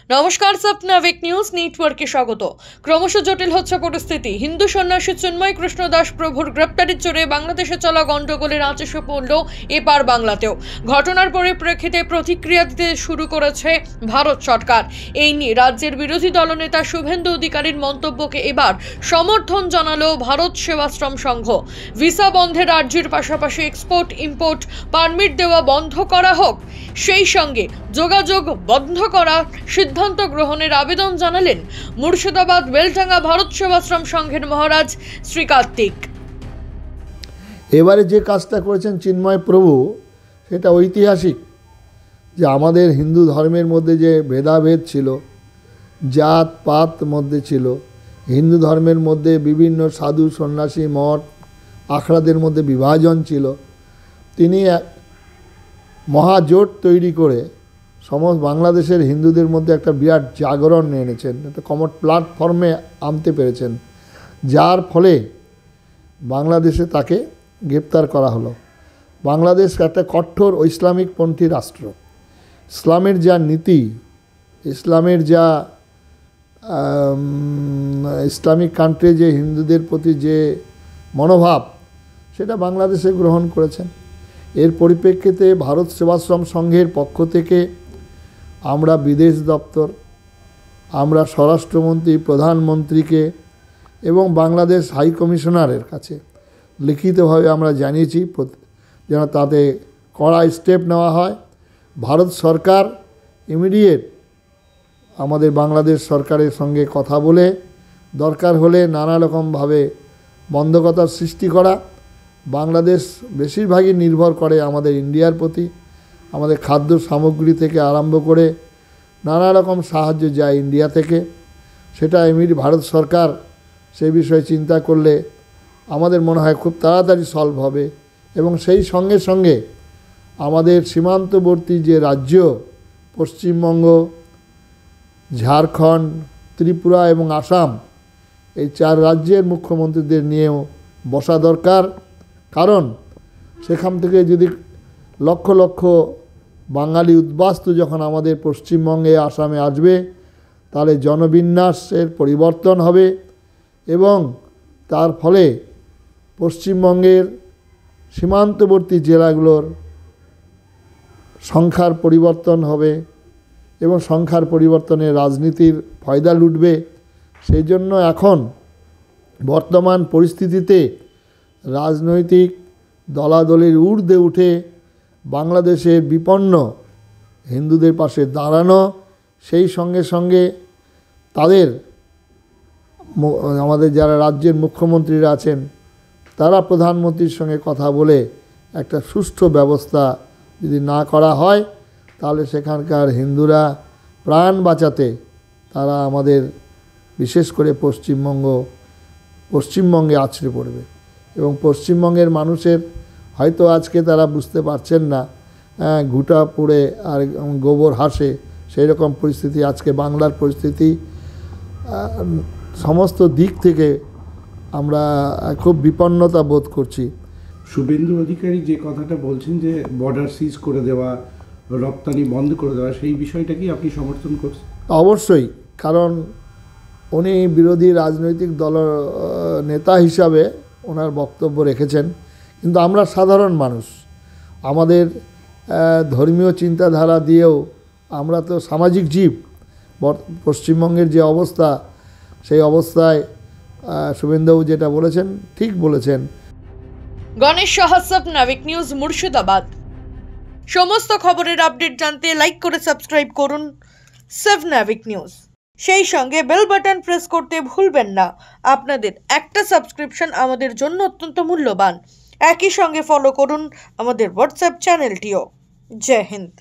নমস্কার, স্বপ্নাবিক নিউজ নেটওয়ার্কে স্বাগত। ক্রমশ জটিল হচ্ছে পরিস্থিতি। হিন্দু সন্ন্যাসী চিন্ময় কৃষ্ণ দাস প্রভুর গ্রেপ্তারির জেরে বাংলাদেশে চলা গন্ডগোলের আঁচ এসে পড়ল এপার বাংলাতেও। ঘটনার পরিপ্রেক্ষিতে প্রতিক্রিয়া দিতে শুরু করেছে ভারত সরকার। এই নিয়ে রাজ্যের বিরোধী দলনেতা শুভেন্দু অধিকারীর মন্তব্যকে এবার সমর্থন জানালো ভারত সেবাশ্রম সংঘ। ভিসা বন্ধে রাজ্যের পাশাপাশি এক্সপোর্ট ইম্পোর্ট পারমিট দেওয়া বন্ধ করা হোক, সেই সঙ্গে যোগাযোগ বন্ধ করার সিদ্ধান্ত গ্রহণের আবেদন জানালেন মুর্শিদাবাদ বেলডাঙ্গা ভারত সেবাশ্রম সংঘের মহারাজ শ্রী কার্তিক। এবারে যে কাজটা করেছেন চিন্ময় প্রভু, সেটা ঐতিহাসিক। যে আমাদের হিন্দু ধর্মের মধ্যে যে ভেদাভেদ ছিল, জাত পাত মধ্যে ছিল, হিন্দু ধর্মের মধ্যে বিভিন্ন সাধু সন্ন্যাসী মঠ আখড়াদের মধ্যে বিভাজন ছিল, তিনি এক মহাজোট তৈরি করে সমস্ত বাংলাদেশের হিন্দুদের মধ্যে একটা বিরাট জাগরণ এনেছেন, একটা কমন প্ল্যাটফর্মে আনতে পেরেছেন, যার ফলে বাংলাদেশে তাকে গ্রেপ্তার করা হলো। বাংলাদেশ একটা কঠোর ইসলামিকপন্থী রাষ্ট্র। ইসলামের যা নীতি, ইসলামের যা ইসলামিক কান্ট্রি যে হিন্দুদের প্রতি যে মনোভাব, সেটা বাংলাদেশে গ্রহণ করেছেন। এর পরিপ্রেক্ষিতে ভারত সেবাশ্রম সংঘের পক্ষ থেকে আমরা বিদেশ দপ্তর, আমরা স্বরাষ্ট্রমন্ত্রী, প্রধানমন্ত্রীকে এবং বাংলাদেশ হাই কমিশনারের কাছে লিখিতভাবে আমরা জানিয়েছি যেন তাতে কড়া স্টেপ নেওয়া হয়। ভারত সরকার ইমিডিয়েট আমাদের বাংলাদেশ সরকারের সঙ্গে কথা বলে দরকার হলে নানা রকমভাবে বন্ধকতার সৃষ্টি করা। বাংলাদেশ বেশিরভাগই নির্ভর করে আমাদের ইন্ডিয়ার প্রতি। আমাদের খাদ্য সামগ্রী থেকে আরম্ভ করে নানা রকম সাহায্য যায় ইন্ডিয়া থেকে, সেটা ভারত সরকার সেই বিষয়ে চিন্তা করলে আমাদের মনে হয় খুব তাড়াতাড়ি সলভ হবে। এবং সেই সঙ্গে সঙ্গে আমাদের সীমান্তবর্তী যে রাজ্য পশ্চিমবঙ্গ, ঝাড়খণ্ড, ত্রিপুরা এবং আসাম, এই 4 রাজ্যের মুখ্যমন্ত্রীদের নিয়েও বসা দরকার। কারণ সেখান থেকে যদি লক্ষ লক্ষ বাঙালি উদ্বাস্তু যখন আমাদের পশ্চিমবঙ্গে আসামে আসবে, তাহলে জনবিন্যাসের পরিবর্তন হবে এবং তার ফলে পশ্চিমবঙ্গের সীমান্তবর্তী জেলাগুলোর সংখ্যার পরিবর্তন হবে এবং সংখ্যার পরিবর্তনে রাজনীতির ফয়দা লুটবে। সেই জন্য এখন বর্তমান পরিস্থিতিতে রাজনৈতিক দলাদলির ঊর্ধ্বে উঠে বাংলাদেশের বিপন্ন হিন্দুদের পাশে দাঁড়ানো, সেই সঙ্গে সঙ্গে তাদের আমাদের যারা রাজ্যের মুখ্যমন্ত্রীরা আছেন, তারা প্রধানমন্ত্রীর সঙ্গে কথা বলে একটা সুষ্ঠু ব্যবস্থা যদি না করা হয়, তাহলে সেখানকার হিন্দুরা প্রাণ বাঁচাতে তারা আমাদের বিশেষ করে পশ্চিমবঙ্গে আছড়ে পড়বে। এবং পশ্চিমবঙ্গের মানুষের হয়তো আজকে তারা বুঝতে পারছেন না, ঘুঁটা পুড়ে আর গোবর হাসে, সেই রকম পরিস্থিতি আজকে বাংলার পরিস্থিতি। সমস্ত দিক থেকে আমরা খুব বিপন্নতা বোধ করছি। শুভেন্দু অধিকারী যে কথাটা বলছেন যে বর্ডার সিজ করে দেওয়া, রপ্তানি বন্ধ করে দেওয়া, সেই বিষয়টা কি আপনি সমর্থন করছেন? অবশ্যই, কারণ উনি বিরোধী রাজনৈতিক দল নেতা হিসাবে ওনার বক্তব্য রেখেছেন, কিন্তু আমরা সাধারণ মানুষ, আমাদের ধর্মীয় চিন্তাধারা দিয়েও আমরা তো সামাজিক জীব। পশ্চিমবঙ্গের যে অবস্থা, সেই অবস্থায় শুভেন্দু যেটা বলেছেন ঠিক বলেছেন। গণেশ সাহা, স্বপ্নাবিক নিউজ, মুর্শিদাবাদ। সমস্ত খবরের আপডেট জানতে লাইক করে সাবস্ক্রাইব করুন স্বপ্নাবিক নিউজ। সেই সঙ্গে বেল বাটন প্রেস করতে ভুলবেন না। আপনাদের একটা সাবস্ক্রিপশন আমাদের জন্য অত্যন্ত মূল্যবান। একই সঙ্গে ফলো করুন আমাদের হোয়াটসঅ্যাপ চ্যানেলটিও। জয় হিন্দ।